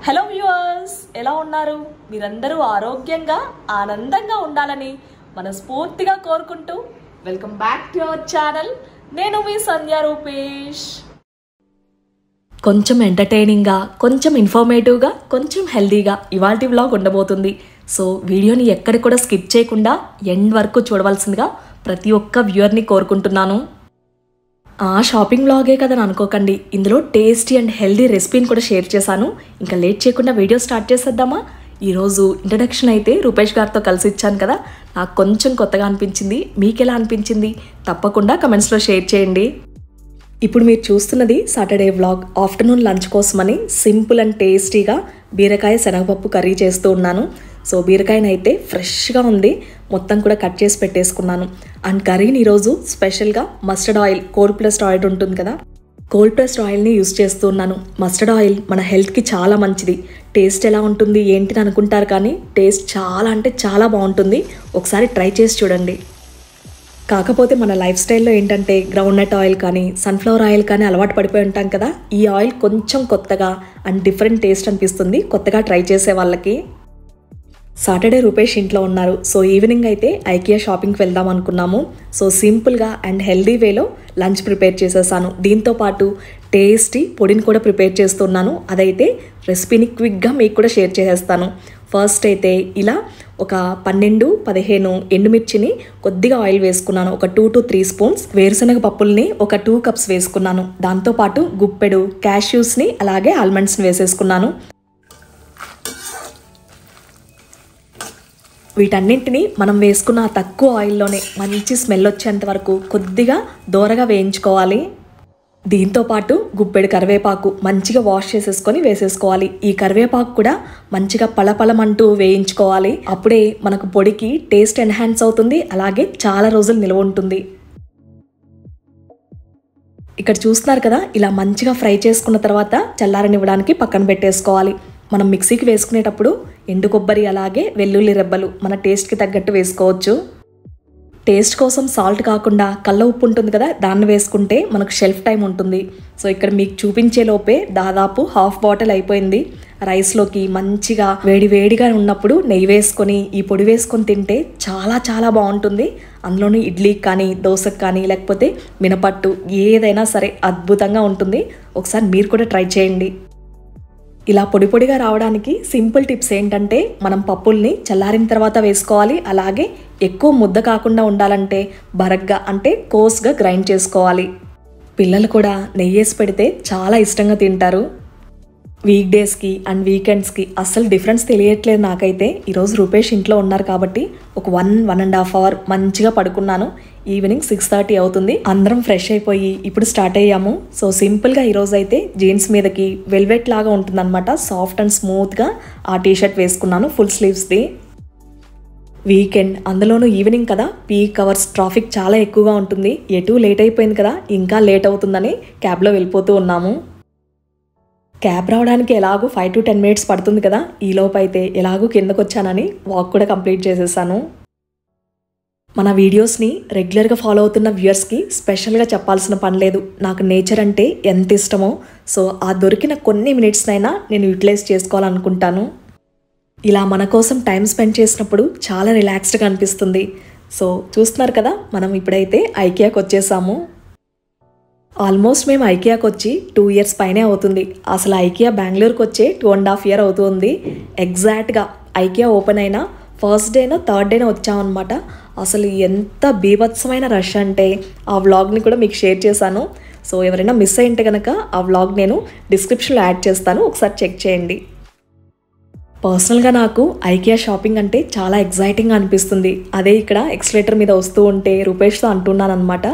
Hello viewers, ఎలా ఉన్నారు? మీరందరూ ఆరోగ్యంగా ఆనందంగా ఉండాలని మనస్ఫూర్తిగా కోరుకుంటూ welcome back to our channel. నేను మీ సంధ్య రూపేష్. కొంచెం ఎంటర్టైనింగ్గా, కొంచెం ఇన్ఫర్మేటివ్గా, కొంచెం హెల్దీగా ఇవాల్టి వ్లాగ్ ఉండబోతుంది. సో వీడియోని ఎక్కడ కూడా స్కిప్ చేయకుండా ఎండ్ వరకు చూడవలసిందిగా ప్రతి ఒక్క వ్యూవర్ని కోరుకుంటున్నాను. షాపింగ్ వ్లాగే కదా అని అనుకోకండి, ఇందులో టేస్టీ అండ్ హెల్దీ రెసిపీని కూడా షేర్ చేశాను. ఇంకా లేట్ చేయకుండా వీడియో స్టార్ట్ చేసేద్దామా? ఈరోజు ఇంట్రడక్షన్ అయితే రూపేష్ గారితో కలిసి ఇచ్చాను కదా, నాకు కొంచెం కొత్తగా అనిపించింది. మీకు ఎలా అనిపించింది తప్పకుండా కమెంట్స్లో షేర్ చేయండి. ఇప్పుడు మీరు చూస్తున్నది సాటర్డే వ్లాగ్. ఆఫ్టర్నూన్ లంచ్ కోసమని సింపుల్ అండ్ టేస్టీగా బీరకాయ శనగపప్పు కర్రీ చేస్తూ ఉన్నాను. సో బీరకాయనైతే ఫ్రెష్గా ఉంది, మొత్తం కూడా కట్ చేసి పెట్టేసుకున్నాను. అండ్ కర్రీని ఈరోజు స్పెషల్గా mustard oil, cold pressed oil ఉంటుంది కదా, కోల్డ్ ప్రెస్డ్ ఆయిల్ని యూస్ చేస్తున్నాను. మస్టర్డ్ ఆయిల్ మన హెల్త్కి చాలా మంచిది. టేస్ట్ ఎలా ఉంటుంది ఏంటి అని అనుకుంటారు, కానీ టేస్ట్ చాలా అంటే చాలా బాగుంటుంది. ఒకసారి ట్రై చేసి చూడండి. కాకపోతే మన లైఫ్ స్టైల్లో ఏంటంటే గ్రౌండ్నట్ ఆయిల్ కానీ సన్ఫ్లవర్ ఆయిల్ కానీ అలవాటు పడిపోయి ఉంటాం కదా, ఈ ఆయిల్ కొంచెం కొత్తగా అండ్ డిఫరెంట్ టేస్ట్ అనిపిస్తుంది కొత్తగా ట్రై చేసే వాళ్ళకి. సాటర్డే రూపేష్ ఇంట్లో ఉన్నారు. సో ఈవినింగ్ అయితే ఐకియా షాపింగ్కి వెళ్దాం అనుకున్నాము. సో సింపుల్గా అండ్ హెల్దీ వేలో లంచ్ ప్రిపేర్ చేసేసాను. దీంతోపాటు టేస్టీ పొడిని కూడా ప్రిపేర్ చేస్తున్నాను. అదైతే రెసిపీని క్విక్గా మీకు కూడా షేర్ చేసేస్తాను. ఫస్ట్ అయితే ఇలా ఒక 12-15 ఎండుమిర్చిని కొద్దిగా ఆయిల్ వేసుకున్నాను. ఒక 2 to 3 స్పూన్స్ వేరుశనగ పప్పుల్ని ఒక 2 cups వేసుకున్నాను. దాంతోపాటు గుప్పెడు క్యాష్యూస్ని అలాగే ఆల్మండ్స్ని వేసేసుకున్నాను. వీటన్నింటినీ మనం వేసుకున్న తక్కువ ఆయిల్లోనే మంచి స్మెల్ వచ్చేంత వరకు కొద్దిగా దోరగా వేయించుకోవాలి. దీంతోపాటు గుప్పెడు కరివేపాకు మంచిగా వాష్ చేసేసుకొని వేసేసుకోవాలి. ఈ కరివేపాకు కూడా మంచిగా పళపళమంటూ వేయించుకోవాలి. అప్పుడే మనకు పొడికి టేస్ట్ ఎన్హాన్స్ అవుతుంది, అలాగే చాలా రోజులు నిల్వ ఉంటుంది. ఇక్కడ చూస్తున్నారు కదా, ఇలా మంచిగా ఫ్రై చేసుకున్న తర్వాత చల్లారనివ్వడానికి పక్కన పెట్టేసుకోవాలి. మనం మిక్సీకి వేసుకునేటప్పుడు ఎండు కొబ్బరి అలాగే వెల్లుల్లి రెబ్బలు మన టేస్ట్కి తగ్గట్టు వేసుకోవచ్చు. టేస్ట్ కోసం సాల్ట్ కాకుండా కల్ల ఉప్పు ఉంటుంది కదా, దాన్ని వేసుకుంటే మనకు షెల్ఫ్ టైం ఉంటుంది. సో ఇక్కడ మీకు చూపించే లోపే దాదాపు హాఫ్ బాటిల్ అయిపోయింది. రైస్లోకి మంచిగా వేడిగా ఉన్నప్పుడు నెయ్యి వేసుకొని ఈ పొడి వేసుకొని తింటే చాలా చాలా బాగుంటుంది. అందులోని ఇడ్లీకి కానీ దోశకు కానీ లేకపోతే మినపట్టు ఏదైనా సరే అద్భుతంగా ఉంటుంది. ఒకసారి మీరు కూడా ట్రై చేయండి. ఇలా పొడి పొడిగా రావడానికి సింపుల్ టిప్స్ ఏంటంటే, మనం పప్పుల్ని చల్లారిన తర్వాత వేసుకోవాలి. అలాగే ఎక్కువ ముద్ద కాకుండా ఉండాలంటే బరగ్గా అంటే కోర్స్గా గ్రైండ్ చేసుకోవాలి. పిల్లలు కూడా నెయ్యి వేసి పెడితే చాలా ఇష్టంగా తింటారు. వీక్ డేస్కి అండ్ వీకెండ్స్కి అస్సలు డిఫరెన్స్ తెలియట్లేదు నాకైతే. ఈరోజు రూపేష్ ఇంట్లో ఉన్నారు కాబట్టి ఒక 1.5 hour మంచిగా పడుకున్నాను. ఈవినింగ్ 6:30 అవుతుంది. అందరం ఫ్రెష్ అయిపోయి ఇప్పుడు స్టార్ట్ అయ్యాము. సో సింపుల్గా ఈరోజు అయితే జీన్స్ మీదకి వెల్వెట్ లాగా ఉంటుందన్నమాట, సాఫ్ట్ అండ్ స్మూత్గా ఆ టీషర్ట్ వేసుకున్నాను, ఫుల్ స్లీవ్స్ది. వీకెండ్, అందులోనూ ఈవినింగ్ కదా, పీక్ అవర్స్, ట్రాఫిక్ చాలా ఎక్కువగా ఉంటుంది. ఎటు లేట్ అయిపోయింది కదా, ఇంకా లేట్ అవుతుందని క్యాబ్లో వెళ్ళిపోతూ ఉన్నాము. క్యాబ్ రావడానికి ఎలాగో 5 to 10 minutes పడుతుంది కదా, ఈలోపు అయితే ఎలాగో కిందకు వచ్చానని వాక్ కూడా కంప్లీట్ చేసేసాను. మన వీడియోస్ని రెగ్యులర్గా ఫాలో అవుతున్న వ్యూయర్స్కి స్పెషల్గా చెప్పాల్సిన పని లేదు, నాకు నేచర్ అంటే ఎంత ఇష్టమో. సో ఆ దొరికిన కొన్ని మినిట్స్నైనా నేను యూటిలైజ్ చేసుకోవాలనుకుంటాను. ఇలా మన కోసం టైం స్పెండ్ చేసినప్పుడు చాలా రిలాక్స్డ్గా అనిపిస్తుంది. సో చూస్తున్నారు కదా, మనం ఇప్పుడైతే ఐకియాకి వచ్చేసాము. ఆల్మోస్ట్ మేము ఐకియాకి వచ్చి 2 years పైనే అవుతుంది. అసలు ఐకియా బెంగళూరుకి వచ్చే 2.5 years అవుతుంది. ఎగ్జాక్ట్గా ఐకియా ఓపెన్ అయిన ఫస్ట్ డేనో థర్డ్ డేనో వచ్చామన్నమాట. అసలు ఎంత బీభత్సమైన రష్ అంటే ఆ వ్లాగ్ని కూడా మీకు షేర్ చేశాను. సో ఎవరైనా మిస్ అయింటే కనుక ఆ వ్లాగ్ నేను డిస్క్రిప్షన్లో యాడ్ చేస్తాను, ఒకసారి చెక్ చేయండి. పర్సనల్గా నాకు ఐకియా షాపింగ్ అంటే చాలా ఎగ్జైటింగ్గా అనిపిస్తుంది. అదే ఇక్కడ ఎక్స్లేటర్ మీద వస్తూ ఉంటే రూపేష్తో అంటున్నాను అనమాట,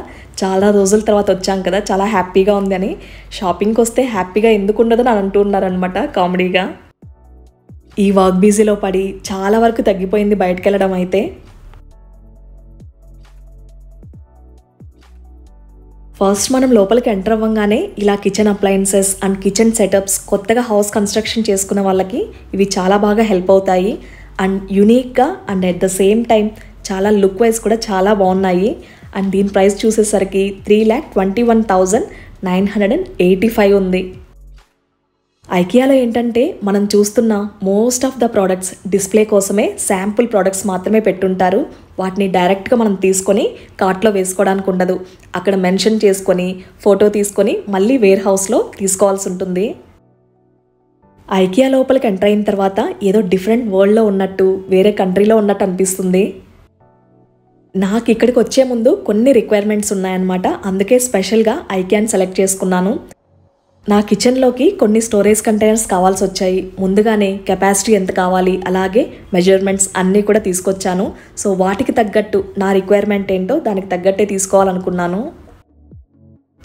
చాలా రోజుల తర్వాత వచ్చాం కదా, చాలా హ్యాపీగా ఉంది అని. షాపింగ్కి వస్తే హ్యాపీగా ఎందుకు ఉండదని అంటున్నారనమాట కామెడీగా. ఈ వర్క్ బిజీలో పడి చాలా వరకు తగ్గిపోయింది బయటకు వెళ్ళడం అయితే. ఫస్ట్ మనం లోపలికి ఎంటర్ అవ్వగానే ఇలా kitchen appliances and kitchen setups, కొత్తగా హౌస్ కన్స్ట్రక్షన్ చేసుకున్న వాళ్ళకి ఇవి చాలా బాగా హెల్ప్ అవుతాయి. అండ్ యూనిక్గా and at the same time చాలా లుక్ వైజ్ కూడా చాలా బాగున్నాయి. అండ్ దీని ప్రైస్ చూసేసరికి 3,21,985 ఉంది. ఐకియాలో ఏంటంటే మనం చూస్తున్న most of the products display కోసమే శాంపుల్ ప్రోడక్ట్స్ మాత్రమే పెట్టుంటారు. వాటిని డైరెక్ట్గా మనం తీసుకొని కార్ట్లో వేసుకోవడానికి ఉండదు. అక్కడ మెన్షన్ చేసుకొని ఫోటో తీసుకొని మళ్ళీ వేర్ హౌస్లో తీసుకోవాల్సి ఉంటుంది. ఐకియా లోపలికి ఎంటర్ అయిన తర్వాత ఏదో డిఫరెంట్ వరల్డ్లో ఉన్నట్టు, వేరే కంట్రీలో ఉన్నట్టు అనిపిస్తుంది. నాకు ఇక్కడికి వచ్చే ముందు కొన్ని రిక్వైర్మెంట్స్ ఉన్నాయన్నమాట. అందుకే స్పెషల్గా ఐకియాని సెలెక్ట్ చేసుకున్నాను. నా కిచెన్లోకి కొన్ని స్టోరేజ్ కంటైనర్స్ కావాల్సి వచ్చాయి. ముందుగానే కెపాసిటీ ఎంత కావాలి, అలాగే మెజర్మెంట్స్ అన్నీ కూడా తీసుకొచ్చాను. సో వాటికి తగ్గట్టు నా రిక్వైర్మెంట్ ఏంటో దానికి తగ్గట్టే తీసుకోవాలనుకున్నాను.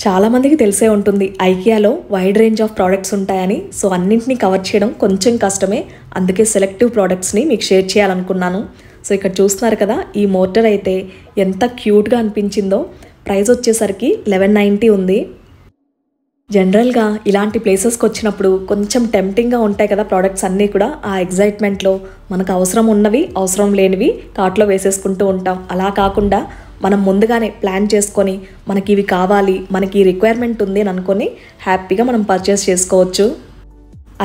చాలామందికి తెలిసే ఉంటుంది ఐకియాలో వైడ్ రేంజ్ ఆఫ్ ప్రోడక్ట్స్ ఉంటాయని. సో అన్నింటినీ కవర్ చేయడం కొంచెం కష్టమే. అందుకే సెలెక్టివ్ ప్రోడక్ట్స్ని మీకు షేర్ చేయాలనుకున్నాను. సో ఇక్కడ చూస్తున్నారు కదా, ఈ మోటర్ అయితే ఎంత క్యూట్గా అనిపించిందో. ప్రైస్ వచ్చేసరికి 1190 ఉంది. జనరల్గా ఇలాంటి ప్లేసెస్కి వచ్చినప్పుడు కొంచెం టెంప్టింగ్గా ఉంటాయి కదా ప్రోడక్ట్స్ అన్నీ కూడా. ఆ ఎగ్జైట్మెంట్లో మనకు అవసరం ఉన్నవి, అవసరం లేనివి కార్ట్లో వేసేసుకుంటూ ఉంటాం. అలా కాకుండా మనం ముందుగానే ప్లాన్ చేసుకొని మనకి ఇవి కావాలి, మనకి ఈ రిక్వైర్మెంట్ ఉంది అని అనుకొని హ్యాపీగా మనం పర్చేస్ చేసుకోవచ్చు.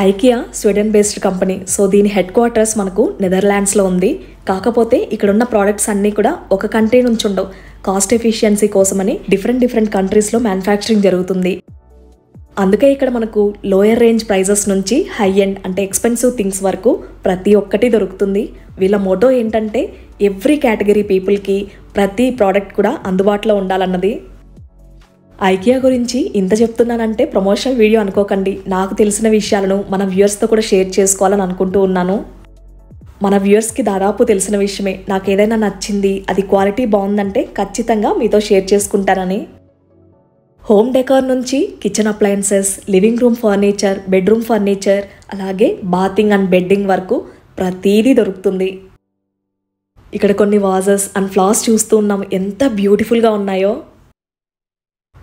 IKEA Sweden based company. So దీని హెడ్ క్వార్టర్స్ మనకు నెదర్లాండ్స్లో ఉంది. కాకపోతే ఇక్కడ ఉన్న ప్రోడక్ట్స్ అన్నీ కూడా ఒక కంట్రీ నుంచి ఉండవు. కాస్ట్ ఎఫిషియన్సీ కోసమని డిఫరెంట్ కంట్రీస్లో మ్యానుఫ్యాక్చరింగ్ జరుగుతుంది. అందుకే ఇక్కడ మనకు లోయర్ రేంజ్ ప్రైజెస్ నుంచి హై ఎండ్ అంటే ఎక్స్పెన్సివ్ థింగ్స్ వరకు ప్రతి ఒక్కటి దొరుకుతుంది. వీళ్ళ మోటో ఏంటంటే ఎవ్రీ కేటగిరీ పీపుల్కి ప్రతి ప్రోడక్ట్ కూడా అందుబాటులో ఉండాలన్నది. ఐకియా గురించి ఇంత చెప్తున్నానంటే ప్రమోషనల్ వీడియో అనుకోకండి. నాకు తెలిసిన విషయాలను మన వ్యూయర్స్తో కూడా షేర్ చేసుకోవాలని అనుకుంటూ ఉన్నాను. మన వ్యూయర్స్కి దాదాపు తెలిసిన విషయమే. నాకు ఏదైనా నచ్చింది, అది క్వాలిటీ బాగుందంటే ఖచ్చితంగా మీతో షేర్ చేసుకుంటానని. హోమ్ డెకార్ నుంచి kitchen appliances, living room furniture, bedroom furniture, అలాగే బాతింగ్ అండ్ బెడ్డింగ్ వరకు ప్రతీదీ దొరుకుతుంది. ఇక్కడ కొన్ని వాజెస్ అండ్ ఫ్లాస్ చూస్తూ ఉన్నాం, ఎంత బ్యూటిఫుల్గా ఉన్నాయో.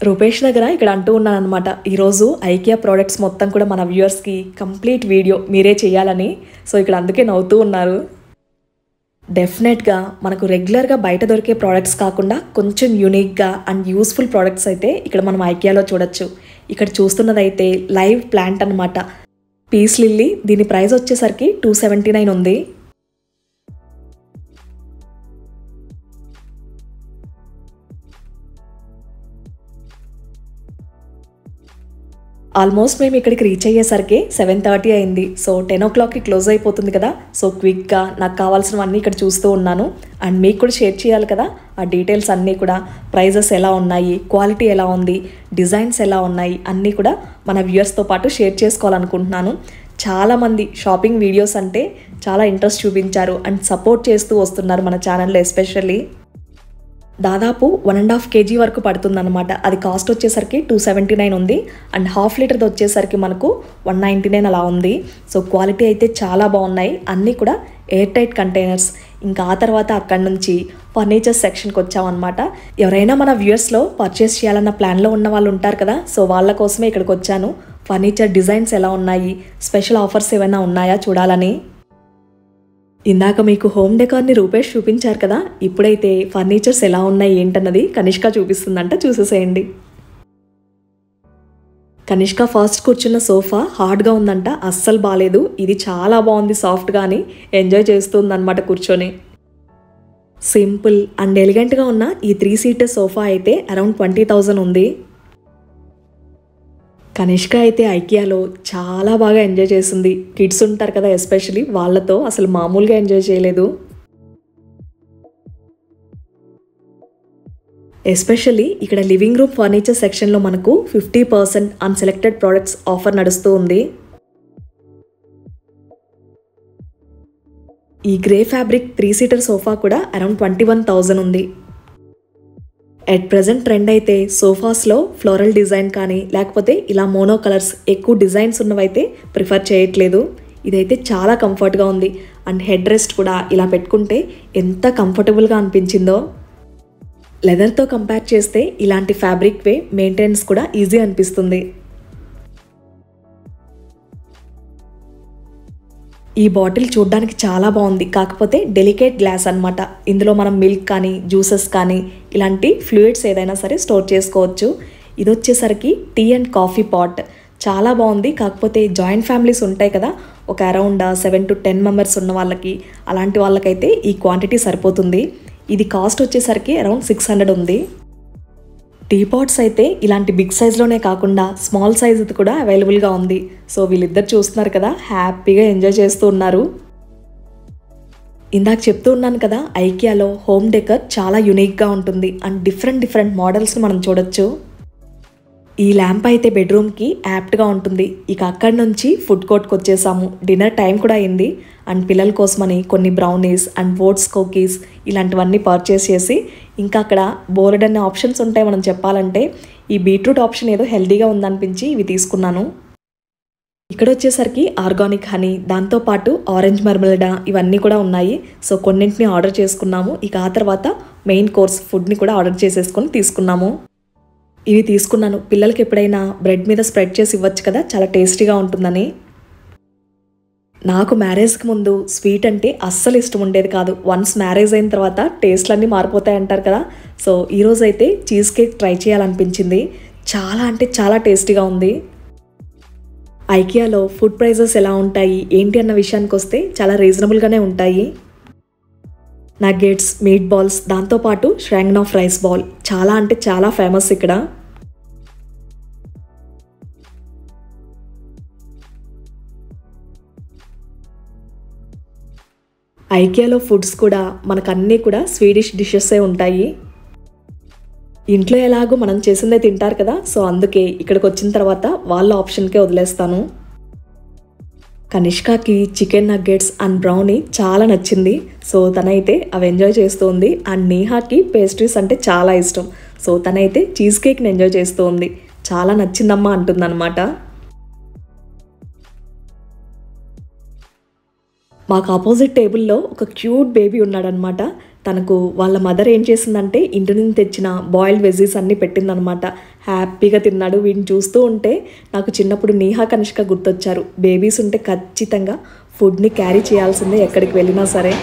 రూపేష్ దగ్గర ఇక్కడ అంటూ ఉన్నాను అనమాట, ఈరోజు ఐకియా ప్రోడక్ట్స్ మొత్తం కూడా మన వ్యూయర్స్కి కంప్లీట్ వీడియో మీరే చేయాలని. సో ఇక్కడ అందుకే నవ్వుతూ ఉన్నారు. డెఫినెట్గా మనకు రెగ్యులర్గా బయట దొరికే ప్రోడక్ట్స్ కాకుండా కొంచెం యూనిక్గా అండ్ యూస్ఫుల్ ప్రోడక్ట్స్ అయితే ఇక్కడ మనం ఐకియాలో చూడొచ్చు. ఇక్కడ చూస్తున్నదైతే లైవ్ ప్లాంట్ అనమాట, పీస్ లిల్లీ. దీని ప్రైస్ వచ్చేసరికి 279 ఉంది. ఆల్మోస్ట్ మేము ఇక్కడికి రీచ్ అయ్యేసరికి 7:30 అయింది. సో 10 o'clockకి క్లోజ్ అయిపోతుంది కదా. సో క్విక్గా నాకు కావాల్సినవన్నీ ఇక్కడ చూస్తూ ఉన్నాను. అండ్ మీకు కూడా షేర్ చేయాలి కదా ఆ డీటెయిల్స్ అన్నీ కూడా. ప్రైజెస్ ఎలా ఉన్నాయి, క్వాలిటీ ఎలా ఉంది, డిజైన్స్ ఎలా ఉన్నాయి అన్నీ కూడా మన వ్యూయర్స్తో పాటు షేర్ చేసుకోవాలనుకుంటున్నాను. చాలామంది షాపింగ్ వీడియోస్ అంటే చాలా ఇంట్రెస్ట్ చూపించారు అండ్ సపోర్ట్ చేస్తూ వస్తున్నారు మన ఛానల్లో. ఎస్పెషల్లీ దాదాపు 1.5 kg వరకు పడుతుందన్నమాట. అది కాస్ట్ వచ్చేసరికి 279 ఉంది. అండ్ హాఫ్ లీటర్ది వచ్చేసరికి మనకు 199 అలా ఉంది. సో క్వాలిటీ అయితే చాలా బాగున్నాయి. అన్నీ కూడా ఎయిర్ టైట్ కంటైనర్స్. ఇంకా ఆ తర్వాత అక్కడి నుంచి ఫర్నిచర్ సెక్షన్కి వచ్చామన్నమాట. ఎవరైనా మన వ్యూయర్స్లో పర్చేస్ చేయాలన్న ప్లాన్లో ఉన్న వాళ్ళు ఉంటారు కదా. సో వాళ్ళ కోసమే ఇక్కడికి వచ్చాను. ఫర్నిచర్ డిజైన్స్ ఎలా ఉన్నాయి, స్పెషల్ ఆఫర్స్ ఏమైనా ఉన్నాయా చూడాలని. ఇందాక మీకు హోమ్ డెకార్ని రూపేష్ చూపించారు కదా. ఇప్పుడైతే ఫర్నిచర్స్ ఎలా ఉన్నాయి ఏంటన్నది కనిష్క చూపిస్తుందంట, చూసేసేయండి. కనిష్క ఫస్ట్ కూర్చున్న సోఫా హార్డ్గా ఉందంట, అస్సలు బాగాలేదు. ఇది చాలా బాగుంది, సాఫ్ట్గా అని ఎంజాయ్ చేస్తుందన్నమాట కూర్చొని. సింపుల్ అండ్ ఎలిగెంట్గా ఉన్న ఈ 3 seater సోఫా అయితే అరౌండ్ 20,000 ఉంది. కనిష్క అయితే ఐకియాలో చాలా బాగా ఎంజాయ్ చేసింది. కిడ్స్ ఉంటారు కదా ఎస్పెషలీ, వాళ్ళతో అసలు మామూలుగా ఎంజాయ్ చేయలేదు. ఎస్పెషల్లీ ఇక్కడ లివింగ్ రూమ్ ఫర్నిచర్ సెక్షన్లో మనకు 50% అన్సెలెక్టెడ్ ప్రోడక్ట్స్ ఆఫర్ నడుస్తూ ఉంది. ఈ గ్రే ఫ్యాబ్రిక్ 3 seater సోఫా కూడా అరౌండ్ 21,000 ఉంది. ఎట్ ప్రెజెంట్ ట్రెండ్ అయితే సోఫాస్లో ఫ్లోరల్ డిజైన్ కానీ లేకపోతే ఇలా మోనో కలర్స్ ఎక్కువ డిజైన్స్ ఉన్నవైతే ప్రిఫర్ చేయట్లేదు. ఇదైతే చాలా కంఫర్ట్గా ఉంది. అండ్ హెడ్ రెస్ట్ కూడా ఇలా పెట్టుకుంటే ఎంత కంఫర్టబుల్గా అనిపించిందో. లెదర్తో కంపేర్ చేస్తే ఇలాంటి ఫ్యాబ్రిక్ వే మెయింటెనెన్స్ కూడా ఈజీ అనిపిస్తుంది. ఈ బాటిల్ చూడడానికి చాలా బాగుంది, కాకపోతే డెలికేట్ గ్లాస్ అనమాట. ఇందులో మనం మిల్క్ కానీ జ్యూసెస్ కానీ ఇలాంటి ఫ్లూయిడ్స్ ఏదైనా సరే స్టోర్ చేసుకోవచ్చు. ఇది వచ్చేసరికి టీ అండ్ కాఫీ పాట్. చాలా బాగుంది. కాకపోతే జాయింట్ ఫ్యామిలీస్ ఉంటాయి కదా, ఒక అరౌండ్ 7 to 10 మెంబర్స్ ఉన్న వాళ్ళకి, అలాంటి వాళ్ళకైతే ఈ క్వాంటిటీ సరిపోతుంది. ఇది కాస్ట్ వచ్చేసరికి అరౌండ్ 600 ఉంది. టీ పాట్స్ అయితే ఇలాంటి బిగ్ సైజ్లోనే కాకుండా స్మాల్ సైజ్ది కూడా అవైలబుల్గా ఉంది. సో వీళ్ళిద్దరు చూస్తున్నారు కదా, హ్యాపీగా ఎంజాయ్ చేస్తూ ఉన్నారు. ఇందాక చెప్తూ ఉన్నాను కదా, ఐకియాలో హోమ్ డెకర్ చాలా యునిక్గా ఉంటుంది అండ్ డిఫరెంట్ మోడల్స్ని మనం చూడొచ్చు. ఈ ల్యాంప్ అయితే బెడ్రూమ్కి యాప్ట్గా ఉంటుంది. ఇక అక్కడి నుంచి ఫుడ్ కోర్ట్కి వచ్చేసాము. డిన్నర్ టైం కూడా అయింది అండ్ పిల్లల కోసమని కొన్ని బ్రౌనీస్ అండ్ ఓట్స్ కుకీస్ ఇలాంటివన్నీ పర్చేస్ చేసి, ఇంకా అక్కడ బోలెడ్ అనే ఆప్షన్స్ ఉంటాయి. మనం చెప్పాలంటే ఈ బీట్రూట్ ఆప్షన్ ఏదో హెల్దీగా ఉందనిపించి ఇవి తీసుకున్నాను. ఇక్కడ వచ్చేసరికి ఆర్గానిక్ హనీ, దాంతోపాటు ఆరెంజ్ మర్మలడా ఇవన్నీ కూడా ఉన్నాయి. సో కొన్నింటిని ఆర్డర్ చేసుకున్నాము. ఇక ఆ తర్వాత మెయిన్ కోర్స్ ఫుడ్ని కూడా ఆర్డర్ చేసేసుకొని తీసుకున్నాము. ఇవి తీసుకున్నాను, పిల్లలకి ఎప్పుడైనా బ్రెడ్ మీద స్ప్రెడ్ చేసి ఇవ్వచ్చు కదా, చాలా టేస్టీగా ఉంటుందని. నాకు మ్యారేజ్కి ముందు స్వీట్ అంటే అస్సలు ఇష్టం ఉండేది కాదు. వన్స్ మ్యారేజ్ అయిన తర్వాత టేస్ట్లన్నీ మారిపోతాయి అంటారు కదా. సో ఈరోజు అయితే చీజ్ కేక్ ట్రై చేయాలనిపించింది. చాలా అంటే చాలా టేస్టీగా ఉంది. ఐకియాలో ఫుడ్ ప్రైజెస్ ఎలా ఉంటాయి ఏంటి అన్న విషయానికి వస్తే చాలా రీజనబుల్గానే ఉంటాయి. నగ్గెట్స్, మీట్ బాల్స్, దాంతోపాటు ష్రాంగ్నాఫ్ రైస్ బాల్ చాలా అంటే చాలా ఫేమస్ ఇక్కడ. ఐకియాలో ఫుడ్స్ కూడా మనకన్నీ కూడా స్వీడిష్ డిషెస్సే ఉంటాయి. ఇంట్లో ఎలాగో మనం చేసిందే తింటారు కదా, సో అందుకే ఇక్కడికి వచ్చిన తర్వాత వాళ్ళ ఆప్షన్కే వదిలేస్తాను. కనిష్కాకి చికెన్ నగ్గెట్స్ అండ్ బ్రౌనీ చాలా నచ్చింది. సో తనైతే అవి ఎంజాయ్ చేస్తుంది. అండ్ నేహాకి పేస్ట్రీస్ అంటే చాలా ఇష్టం. సో తనైతే చీజ్ కేక్ని ఎంజాయ్ చేస్తూ ఉంది. చాలా నచ్చిందమ్మా అంటుందన్నమాట. మాకు ఆపోజిట్ టేబుల్లో ఒక క్యూట్ బేబీ ఉన్నాడనమాట. తనకు వాళ్ళ మదర్ ఏం చేసిందంటే ఇంటి నుంచి తెచ్చిన బాయిల్డ్ వెజీస్ అన్నీ పెట్టిందనమాట. హ్యాపీగా తిన్నాడు. వీటిని చూస్తూ ఉంటే నాకు చిన్నప్పుడు నేహా కనిష్క గుర్తొచ్చారు. బేబీస్ ఉంటే ఖచ్చితంగా ఫుడ్ని క్యారీ చేయాల్సిందే ఎక్కడికి వెళ్ళినా సరే.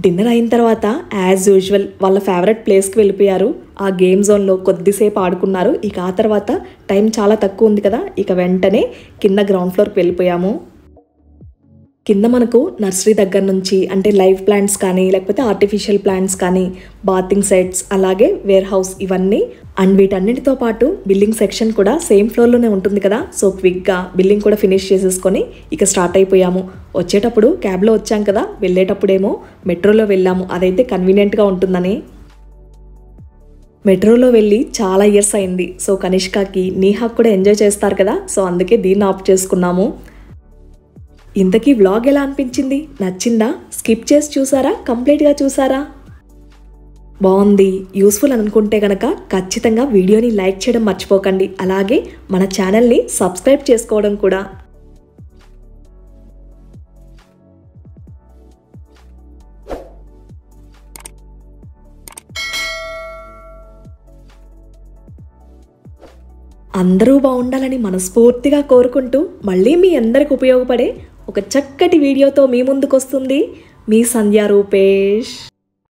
డిన్నర్ అయిన తర్వాత యాజ్ యూజువల్ వాళ్ళ ఫేవరెట్ ప్లేస్కి వెళ్ళిపోయారు. ఆ గేమ్ జోన్లో కొద్దిసేపు ఆడుకున్నారు. ఇక ఆ తర్వాత టైం చాలా తక్కువ ఉంది కదా, ఇక వెంటనే కింద గ్రౌండ్ ఫ్లోర్కి వెళ్ళిపోయాము. కింద మనకు నర్సరీ దగ్గర నుంచి అంటే లైవ్ ప్లాంట్స్ కానీ లేకపోతే ఆర్టిఫిషియల్ ప్లాంట్స్ కానీ, బాతింగ్ సెట్స్, అలాగే వేర్ హౌస్ ఇవన్నీ అండ్ వీటన్నిటితో పాటు బిల్లింగ్ సెక్షన్ కూడా సేమ్ ఫ్లోర్లోనే ఉంటుంది కదా. సో క్విక్గా బిల్లింగ్ కూడా ఫినిష్ చేసేసుకొని ఇక స్టార్ట్ అయిపోయాము. వచ్చేటప్పుడు క్యాబ్లో వచ్చాం కదా, వెళ్ళేటప్పుడేమో మెట్రోలో వెళ్ళాము. అదైతే కన్వీనియంట్గా ఉంటుందని. మెట్రోలో వెళ్ళి చాలా ఇయర్స్ అయింది. సో కనిష్కాకి నేహాకి కూడా ఎంజాయ్ చేస్తారు కదా, సో అందుకే దీన్ని ఆప్ట్ చేసుకున్నాము. ఇంతకీ వ్లాగ్ ఎలా అనిపించింది? నచ్చిందా? స్కిప్ చేసి చూసారా? కంప్లీట్గా చూసారా? బాగుంది, యూస్ఫుల్ అనుకుంటే కనుక ఖచ్చితంగా వీడియోని లైక్ చేయడం మర్చిపోకండి. అలాగే మన ఛానల్ని సబ్స్క్రైబ్ చేసుకోవడం కూడా. అందరూ బాగుండాలని మనస్ఫూర్తిగా కోరుకుంటూ మళ్ళీ మీ అందరికి ఉపయోగపడే ఒక చక్కటి వీడియోతో మీ ముందుకు వస్తుంది మీ సంధ్యా రూపేష్.